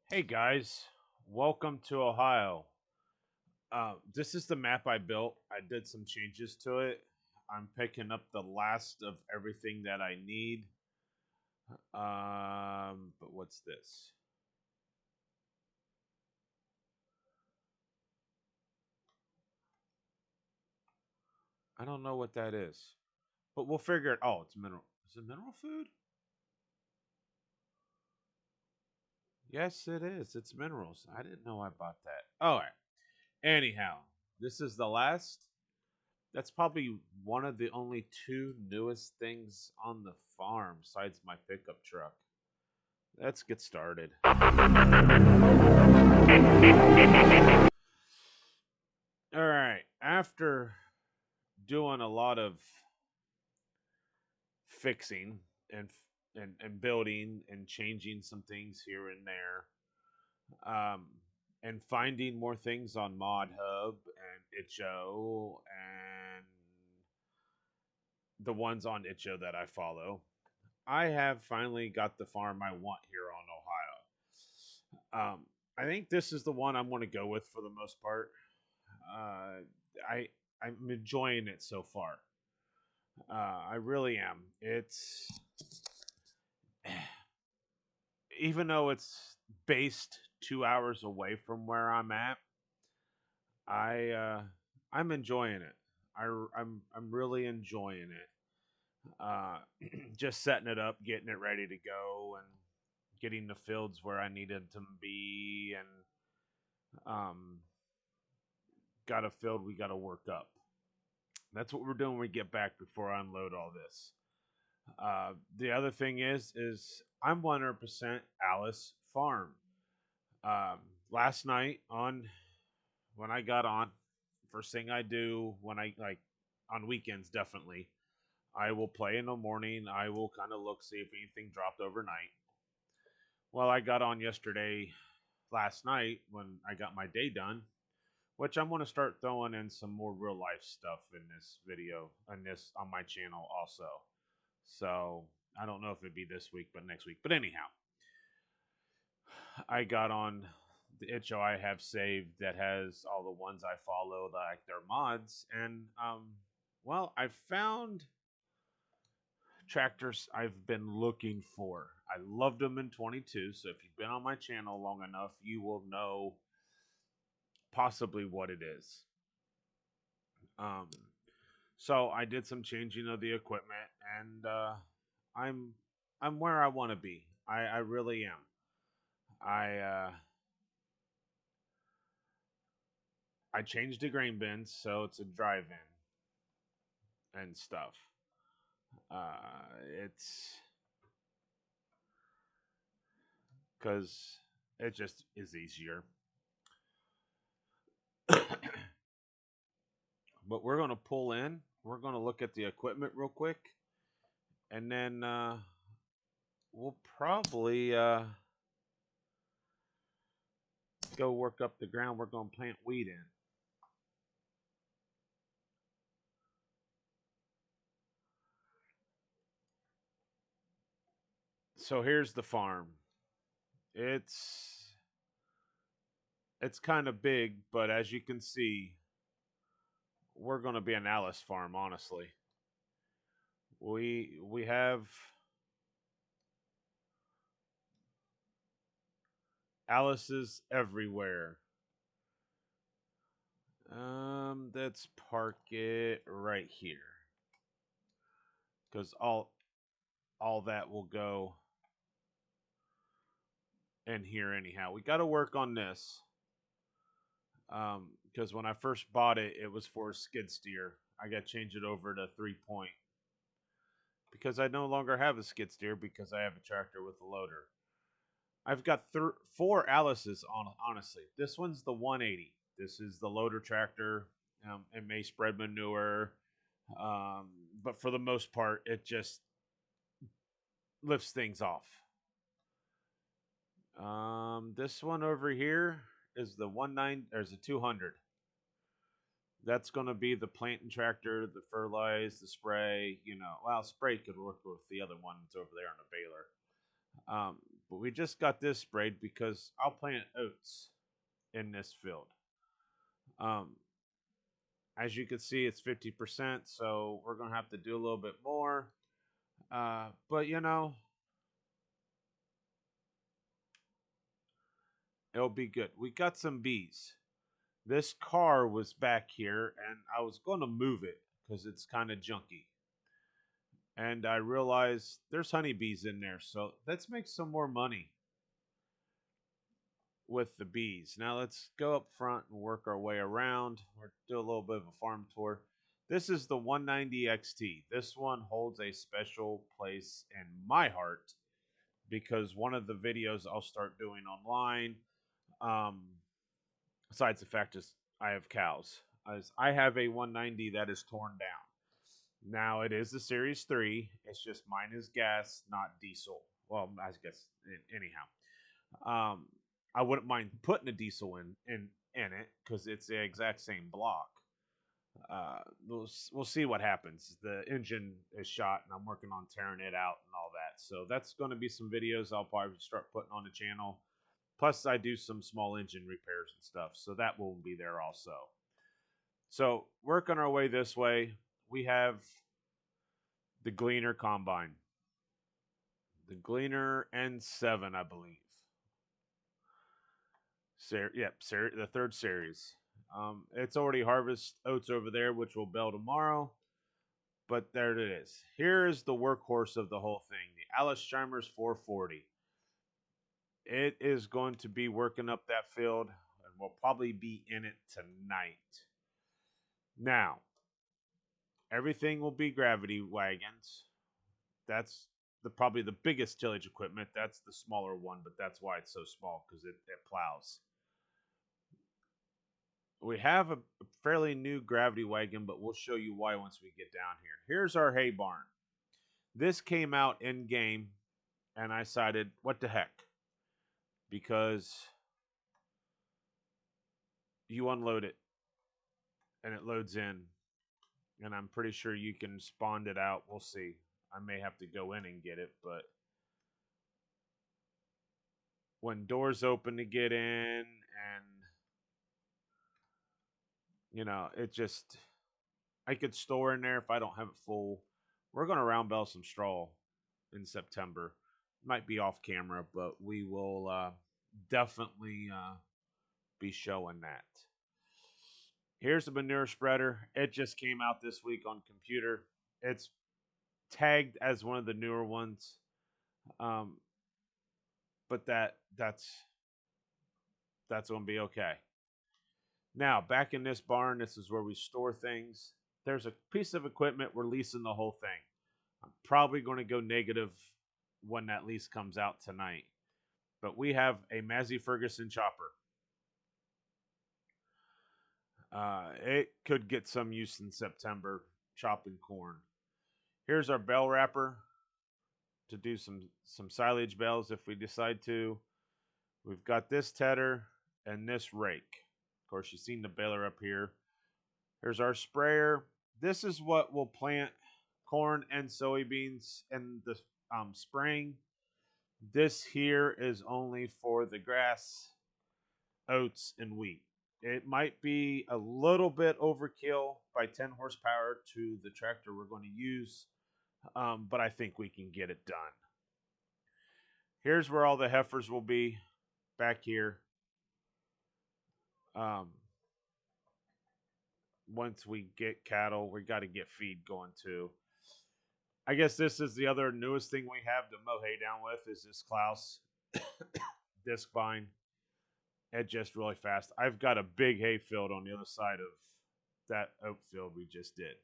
Hey guys, welcome to Ohio. This is the map I built. I did some changes to it. I'm picking up the last of everything that I need. But what's this? I don't know what that is, but we'll figure it. Oh, it's mineral. Is it mineral food? Yes, it is. It's minerals. I didn't know I bought that. All right. Anyhow, this is the last. That's probably one of the only two newest things on the farm besides my pickup truck. Let's get started. All right. After doing a lot of fixing and and building and changing some things here and there, and finding more things on Mod Hub and Itch.io and the ones on Itch.io that I follow, I have finally got the farm I want here on Ohio. I think this is the one I'm going to go with for the most part. Uh, I I'm enjoying it so far. I really am. It's even though it's based 2 hours away from where I'm at, I I'm enjoying it. I'm really enjoying it. Uh, just setting it up, getting it ready to go, and getting the fields where I needed to be, and got a field we got to work up. That's what we're doing when we get back before I unload all this. The other thing is I'm 100% Alice Farm. Um, Last night on when I got on, first thing I do when I like on weekends definitely, I will play in the morning. I will kind of look see if anything dropped overnight. Well, I got on yesterday, last night when I got my day done, which I'm going to start throwing in some more real life stuff in this video and this on my channel also. So I don't know if it'd be this week, but next week. But anyhow, I got on the itch.io I have saved that has all the ones I follow, like their mods, and well, I found tractors I've been looking for. I loved them in 22, so if you've been on my channel long enough, you will know possibly what it is. Um, so I did some changing of the equipment, and I'm I'm where I want to be. I really am. I changed the grain bins so it's a drive-in and stuff. It's because it just is easier. But we're gonna pull in. We're gonna look at the equipment real quick, and then we'll probably go work up the ground. We're gonna plant wheat in. So here's the farm. It's it's kind of big, but as you can see, we're gonna be an Alice farm. Honestly, we have Alice's everywhere. Let's park it right here because all that will go in here anyhow. We got to work on this because when I first bought it, it was for a skid steer. I got to change it over to 3 point because I no longer have a skid steer because I have a tractor with a loader. I've got four Alice's on. Honestly, this one's the 180. This is the loader tractor. It may spread manure, um, but for the most part, it just lifts things off. This one over here is the 19. There's a 200. That's going to be the planting tractor, the fertilize, the spray. Well, spray could work with the other one that's over there on the baler. But we just got this sprayed because I'll plant oats in this field. Um, as you can see, it's 50%, so we're going to have to do a little bit more. But, you know, it'll be good. We got some bees. This car was back here, and I was going to move it because it's kind of junky. And I realized there's honeybees in there, so let's make some more money with the bees. Now let's go up front and work our way around or do a little bit of a farm tour. This is the 190 XT. This one holds a special place in my heart because one of the videos I'll start doing online, um, besides the fact is I have cows, as I have a 190 that is torn down. Now it is a Series 3. It's just mine is gas, not diesel. Well, I guess anyhow. I wouldn't mind putting a diesel in it because it's the exact same block. We'll see what happens. The engine is shot, and I'm working on tearing it out and all that. So that's going to be some videos I'll probably start putting on the channel. Plus, I do some small engine repairs and stuff, so that will be there also. So working our way this way, we have the Gleaner Combine, the Gleaner N7, I believe. The third series. It's already harvest oats over there, which will bale tomorrow. But there it is. Here is the workhorse of the whole thing, the Alesheimer's 440. It is going to be working up that field, and we'll probably be in it tonight. Now, everything will be gravity wagons. That's probably the biggest tillage equipment. That's the smaller one, but that's why it's so small, because it plows. We have a fairly new gravity wagon, but we'll show you why once we get down here. Here's our hay barn. This came out in game, and I decided, what the heck? Because you unload it, and it loads in, and I'm pretty sure you can spawn it out. We'll see. I may have to go in and get it, but when doors open to get in, and you know, it just, I could store in there if I don't have it full. We're going to round bale some straw in September. Might be off camera, but we will definitely be showing that. Here's the manure spreader. It just came out this week on computer. It's tagged as one of the newer ones, but that's going to be okay. Now back in this barn, this is where we store things. There's a piece of equipment we're leasing the whole thing. I'm probably going to go negative when that lease comes out tonight. But we have a Massey Ferguson chopper. It could get some use in September chopping corn. Here's our bale wrapper to do some silage bales if we decide to. We've got this tedder and this rake. Of course, you've seen the baler up here. Here's our sprayer. This is what will plant corn and soybeans in the spring. This here is only for the grass, oats, and wheat. It might be a little bit overkill by 10 horsepower to the tractor we're going to use, but I think we can get it done. Here's where all the heifers will be, back here. Once we get cattle, we got to get feed going too. I guess this is the other newest thing we have to mow hay down with is this Klaus disc vine. It just really fast. I've got a big hay field on the other side of that oat field we just did.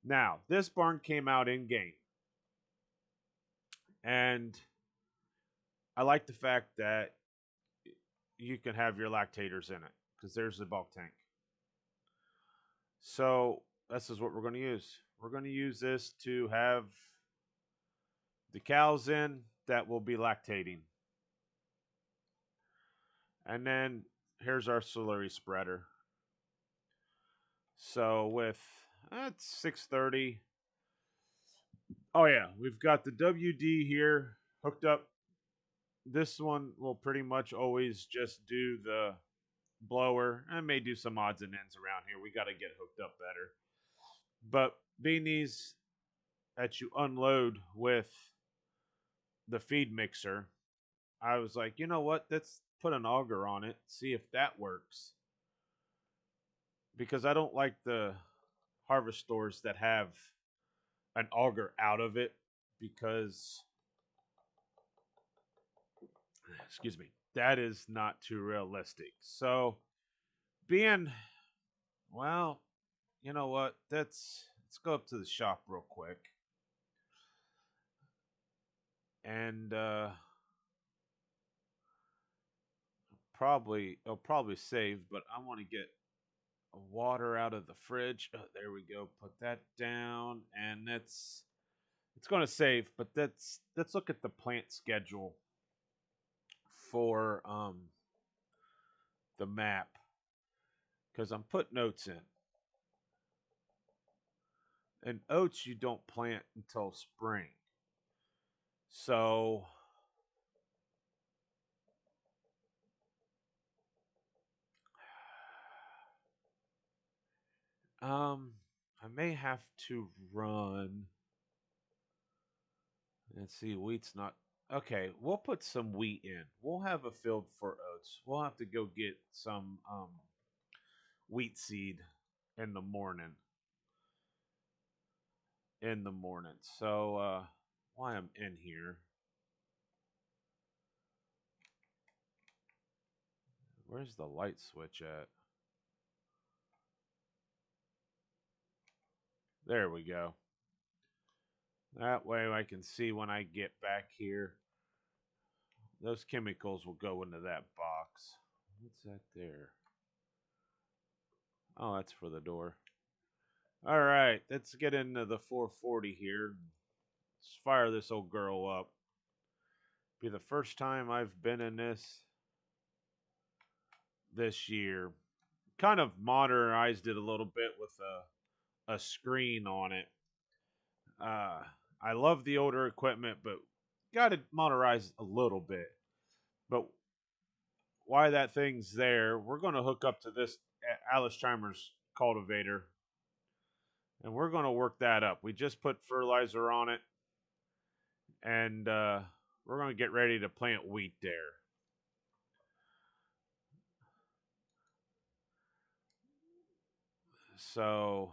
Now, this barn came out in game. And I like the fact that you can have your lactators in it because there's the bulk tank. So this is what we're going to use. We're going to use this to have the cows in that will be lactating. And then here's our slurry spreader. So with that's 630. Oh yeah, we've got the WD here hooked up this one will pretty much always just do the blower. I may do some odds and ends around here. We got to get hooked up better. But being these that you unload with the feed mixer, I was like, you know what? Let's put an auger on it, see if that works. Because I don't like the harvest stores that have an auger out of it because, excuse me, that is not too realistic. So, being, well, you know what? Let's go up to the shop real quick. And probably it'll probably save, but I want to get water out of the fridge. Oh, there we go. Put that down, and it's going to save. But let's look at the plant schedule for the map because I'm putting oats in. And oats you don't plant until spring. So I may have to run. Let's see, wheat's not okay. We'll put some wheat in. We'll have a field for oats. We'll have to go get some wheat seed in the morning. So while I'm in here, where's the light switch at? There we go. That way I can see when I get back here. Those chemicals will go into that box. What's that there? Oh, that's for the door. All right, let's get into the 440 here. Let's fire this old girl up. Be the first time I've been in this year. Kind of modernized it a little bit with a screen on it. Uh, I love the older equipment, but got to modernize a little bit. But why that thing's there, we're going to hook up to this Alzheimer's cultivator, and we're going to work that up. We just put fertilizer on it, and we're going to get ready to plant wheat there. So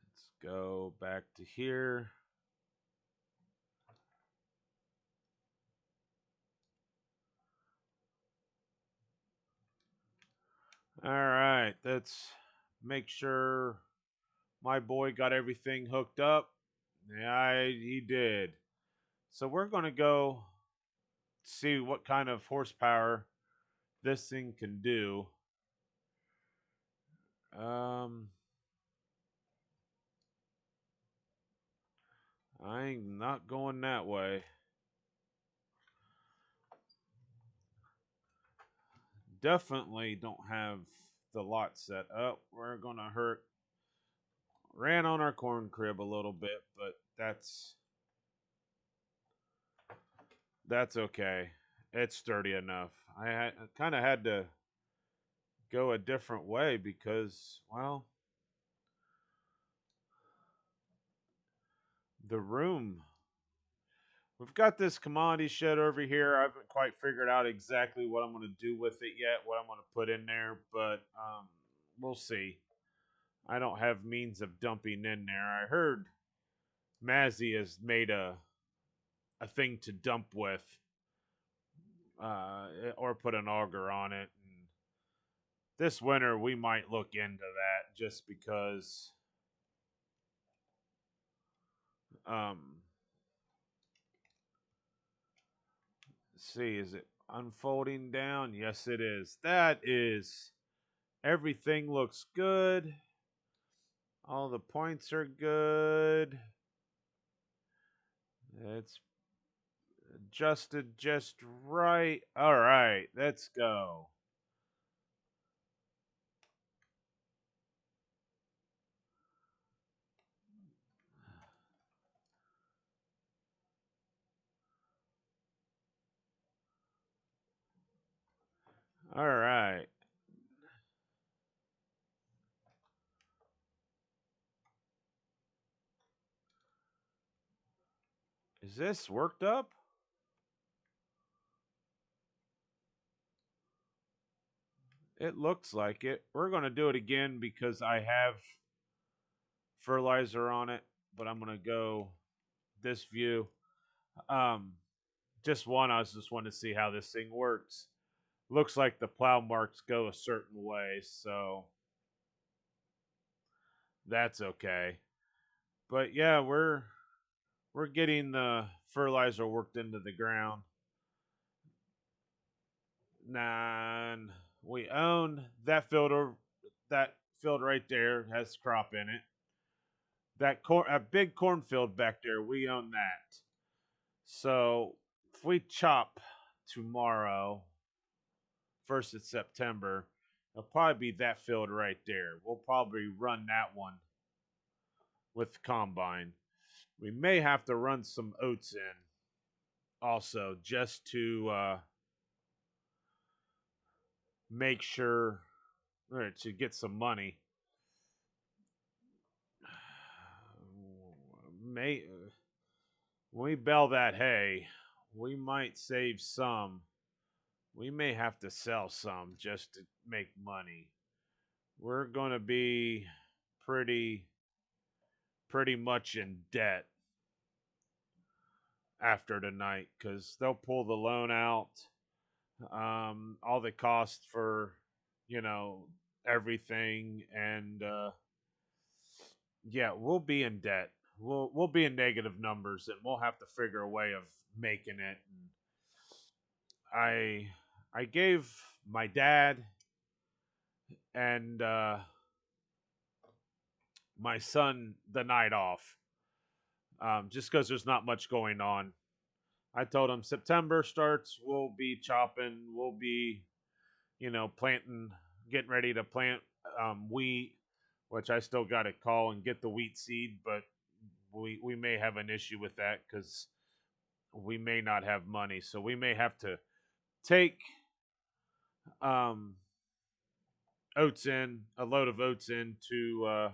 let's go back to here. All right, let's make sure my boy got everything hooked up. Yeah, he did. So we're going to go see what kind of horsepower this thing can do. Um, I'm not going that way. Definitely don't have the lot set up. We're going to hurt. Ran on our corn crib a little bit, but that's okay. It's sturdy enough. I kind of had to go a different way because, well, the room. We've got this commodity shed over here. I haven't quite figured out exactly what I'm going to do with it yet, what I'm going to put in there, but we'll see. I don't have means of dumping in there. I heard Mazzy has made a thing to dump with, or put an auger on it. And this winter, we might look into that just because. Um, see, is it unfolding down? Yes, it is. That is. Everything looks good. All the points are good. It's adjusted just right. All right, let's go. All right. Is this worked up? It looks like it. We're going to do it again because I have fertilizer on it, but I'm going to go this view. Um, just one, I just want to see how this thing works. Looks like the plow marks go a certain way, so that's okay. But yeah, we're getting the fertilizer worked into the ground. And we own that field. That field right there has crop in it. That corn, a big cornfield back there, we own that. So if we chop tomorrow, 1st of September, it'll probably be that field right there. We'll probably run that one with the combine. We may have to run some oats in also just to make sure or to get some money. May when we bale that hay, we might save some. We may have to sell some just to make money. We're going to be pretty pretty much in debt after tonight because they'll pull the loan out. All the cost for you know everything, and yeah, we'll be in debt. We'll be in negative numbers, and we'll have to figure a way of making it. And I gave my dad and my son the night off, just because there's not much going on. I told him September starts, we'll be chopping, we'll be planting, getting ready to plant wheat, which I still got to call and get the wheat seed, but we may have an issue with that because we may not have money, so we may have to take um, oats in a load of oats in to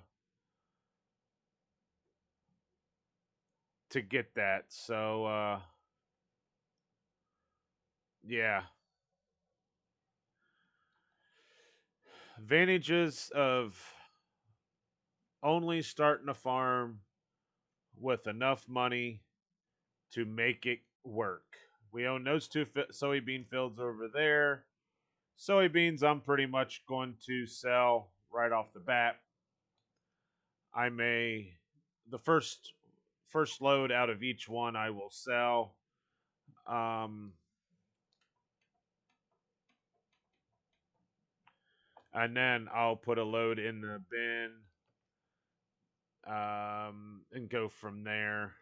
get that. So yeah, advantages of only starting a farm with enough money to make it work. We own those two soybean fields over there. Soybeans, I'm pretty much going to sell right off the bat. I may the first load out of each one I will sell. Um, and then I'll put a load in the bin and go from there.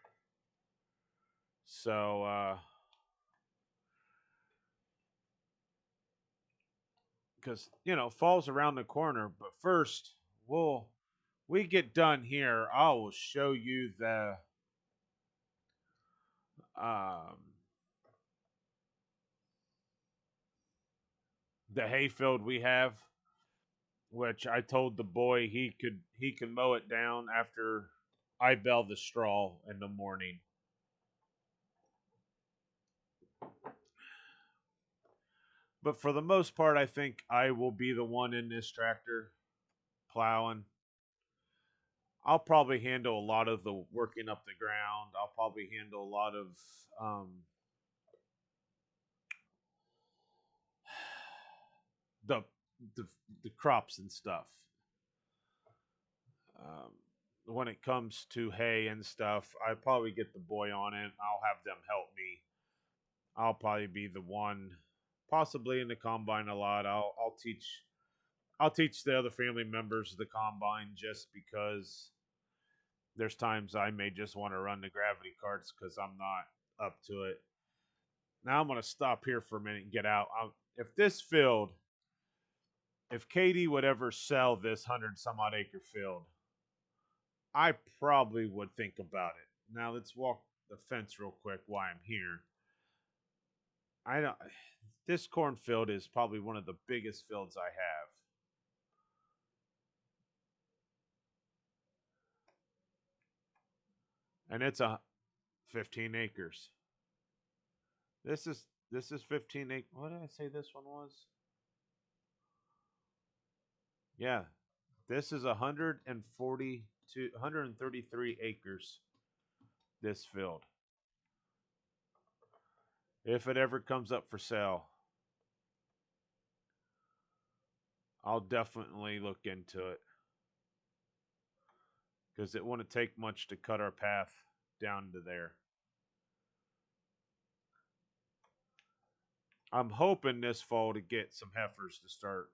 So, because fall's around the corner, but first we get done here. I will show you um, the hayfield we have, which I told the boy he can mow it down after I bale the straw in the morning. But for the most part, I think I will be the one in this tractor plowing. I'll probably handle a lot of the working up the ground. I'll probably handle a lot of um, the, the the crops and stuff. Um, when it comes to hay and stuff, I probably get the boy on it. I'll have them help me. I'll probably be the one, possibly in the combine a lot. I'll teach the other family members the combine just because there's times I may just want to run the gravity carts because I'm not up to it. Now I'm going to stop here for a minute and get out. If this field, if Katie would ever sell this 100 some odd acre field, I probably would think about it. Now let's walk the fence real quick while I'm here. I don't. This cornfield is probably one of the biggest fields I have, and it's a 15 acres. This is 15 acres. What did I say this one was? Yeah, this is 142, 133 acres. This field, if it ever comes up for sale, I'll definitely look into it because it wouldn't take much to cut our path down to there. I'm hoping this fall to get some heifers to start.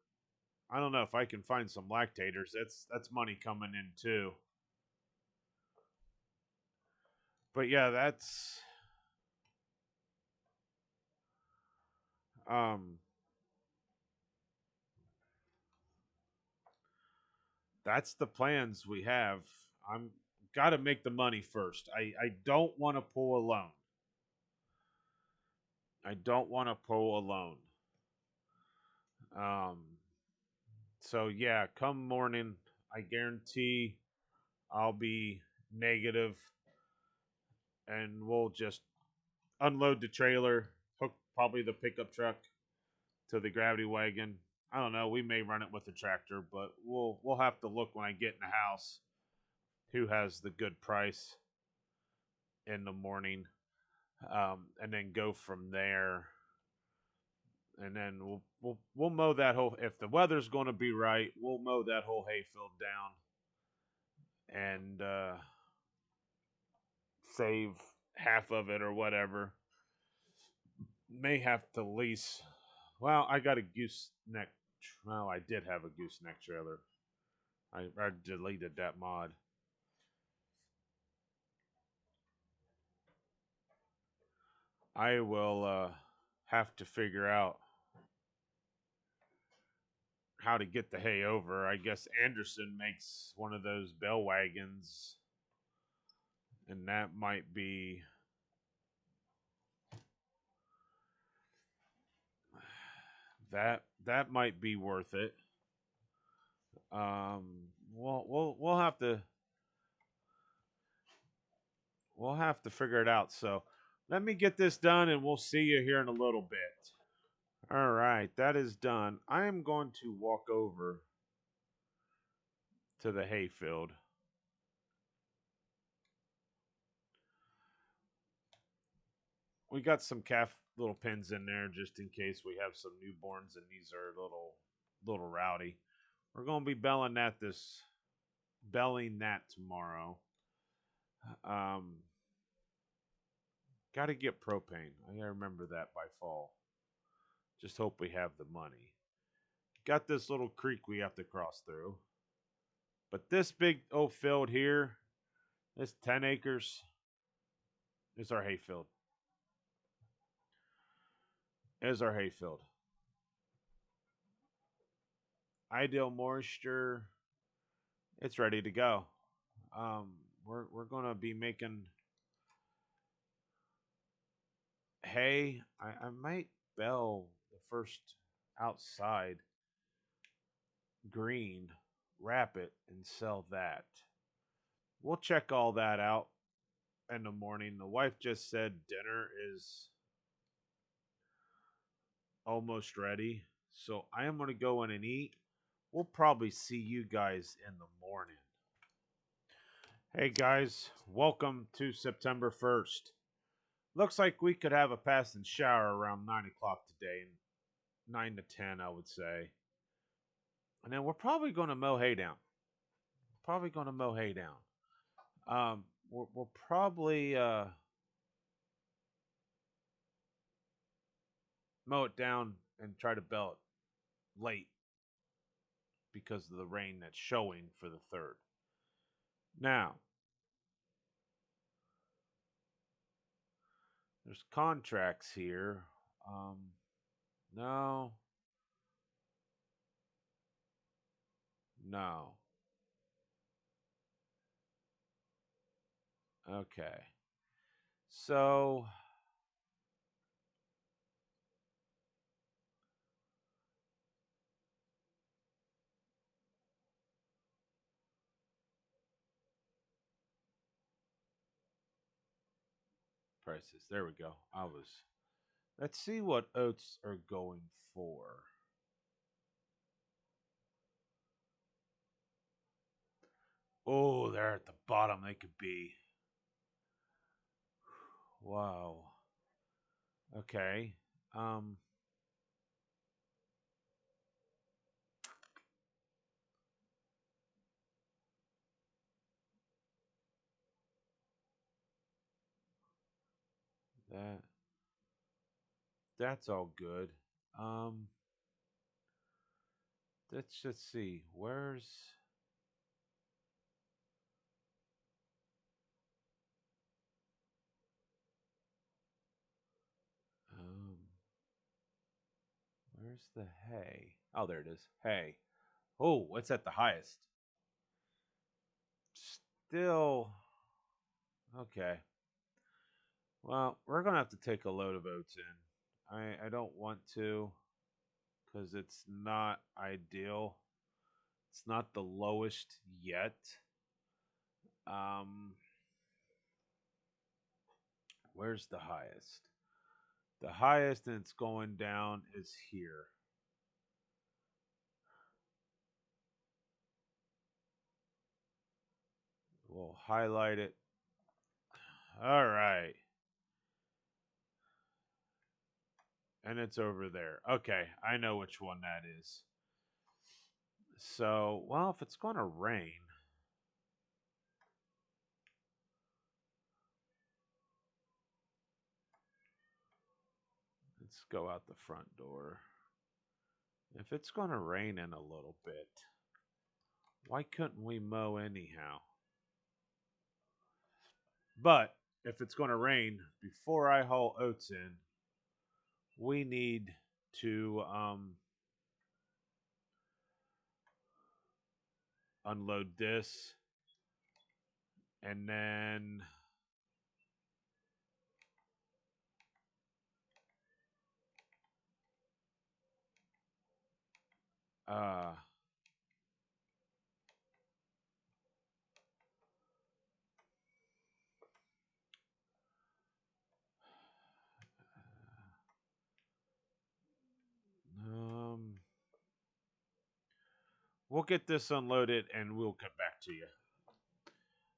I don't know if I can find some lactators. That's money coming in too. But yeah, um that's the plans we have. I'm got to make the money first. I don't want to pull a loan. I don't want to pull a loan. Um so yeah, come morning, I guarantee I'll be negative and we'll just unload the trailer, hook probably the pickup truck to the gravity wagon. I don't know. We may run it with a tractor, but we'll have to look when I get in the house who has the good price in the morning, and then go from there. And then we'll mow that whole. If the weather's going to be right, we'll mow that whole hayfield down and save half of it or whatever. May have to lease. Well, I got a gooseneck. Well, I did have a gooseneck trailer. I deleted that mod. I will have to figure out how to get the hay over. I guess Anderson makes one of those bell wagons, and that might be that might be worth it. We'll have to figure it out. So let me get this done, and we'll see you here in a little bit. All right, that is done. I am going to walk over to the hayfield. We got some calf little pins in there just in case we have some newborns and these are little rowdy. We're gonna be belling that tomorrow. Um, got to get propane. I gotta remember that by fall. Just hope we have the money. Got this little creek we have to cross through, but this big old field here, this 10 acres, is our hayfield. Is our hayfield. Ideal moisture. It's ready to go. Um, we're gonna be making hay. I might bell the first outside green, wrap it, and sell that. We'll check all that out in the morning. The wife just said dinner is almost ready. So I am going to go in and eat. We'll probably see you guys in the morning. Hey guys, welcome to September 1st. Looks like we could have a passing shower around 9 o'clock today, 9 to 10, I would say. And then we're probably going to mow hay down. Probably going to mow hay down. We'll probably mow it down and try to bell it late because of the rain that's showing for the third. Now, there's contracts here. Um, no, no. Okay. So prices. There we go. I was. Let's see what oats are going for. Oh, they're at the bottom. They could be. Wow. Okay. Um. That. That's all good. Um. Let's just see. Where's. Um. Where's the hay? Oh, there it is. Hay. Oh, what's at the highest? Still. Okay. Well, we're gonna have to take a load of oats in. I don't want to because it's not ideal. It's not the lowest yet. Um, where's the highest? The highest and it's going down is here. We'll highlight it. All right. And it's over there. Okay, I know which one that is. So, well, if it's going to rain, let's go out the front door. If it's going to rain in a little bit, why couldn't we mow anyhow? But if it's going to rain, before I haul oats in, we need to unload this. And then uh, um, we'll get this unloaded and we'll get back to you.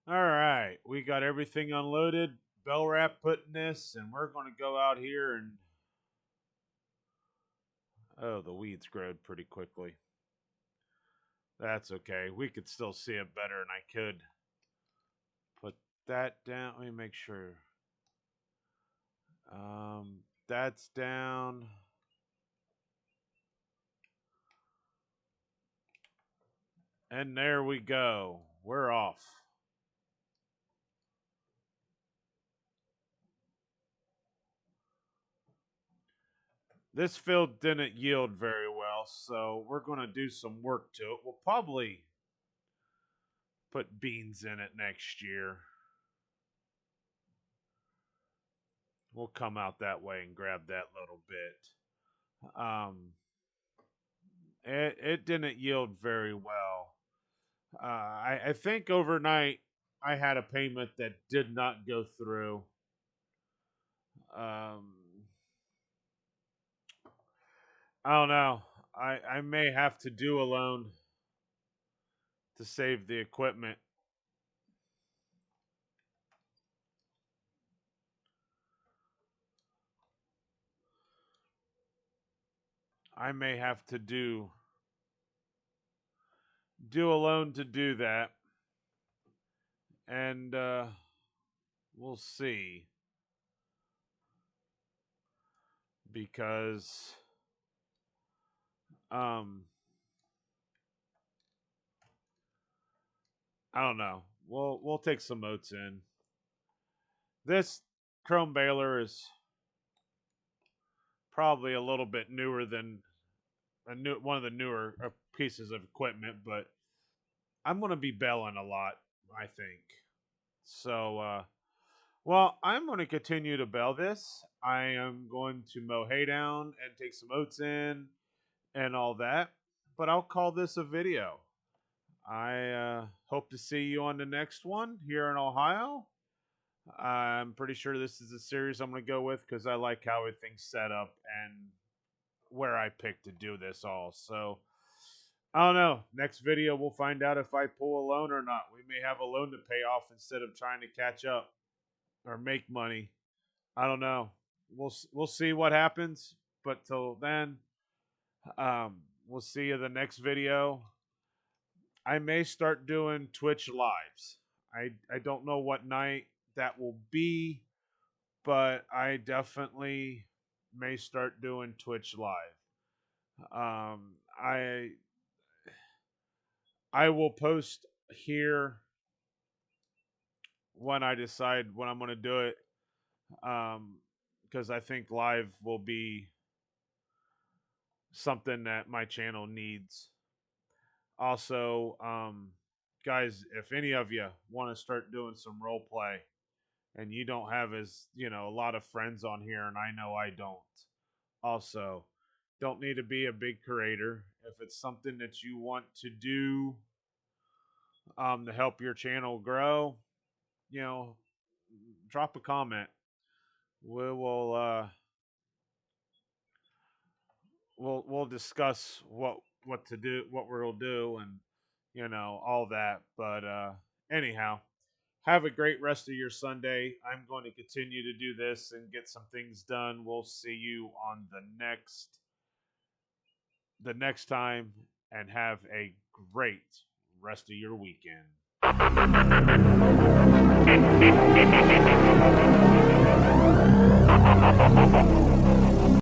All right, we got everything unloaded. Bell wrap putting this, and we're going to go out here and oh, the weeds growed pretty quickly. That's okay. We could still see it better, and I could put that down. Let me make sure. That's down. And there we go. We're off. This field didn't yield very well, so we're going to do some work to it. We'll probably put beans in it next year. We'll come out that way and grab that little bit. It didn't yield very well. I think overnight I had a payment that did not go through. Um, I don't know. I may have to do a loan to save the equipment. I may have to do a loan to do that, and we'll see because um I don't know. We'll take some oats in. This chrome baler is probably a little bit newer than one of the newer pieces of equipment, but I'm going to be baling a lot, I think. So, well, I'm going to continue to bale this. I am going to mow hay down and take some oats in and all that, but I'll call this a video. I hope to see you on the next one here in Ohio. I'm pretty sure this is a series I'm going to go with because I like how everything's set up and where I picked to do this all. So, I don't know. Next video, we'll find out if I pull a loan or not. We may have a loan to pay off instead of trying to catch up or make money. I don't know. We'll see what happens. But till then, we'll see you the next video. I may start doing Twitch lives. I don't know what night that will be, but I definitely may start doing Twitch live. I will post here when I decide when I'm going to do it, because I think live will be something that my channel needs. Also, guys, if any of you want to start doing some role play and you don't have a lot of friends on here, and I know I don't. Also, don't need to be a big creator. If it's something that you want to do to help your channel grow, drop a comment. We'll discuss what to do, what we'll do, and all that. But anyhow, have a great rest of your Sunday. I'm going to continue to do this and get some things done. We'll see you on the next time, and have a great rest of your weekend.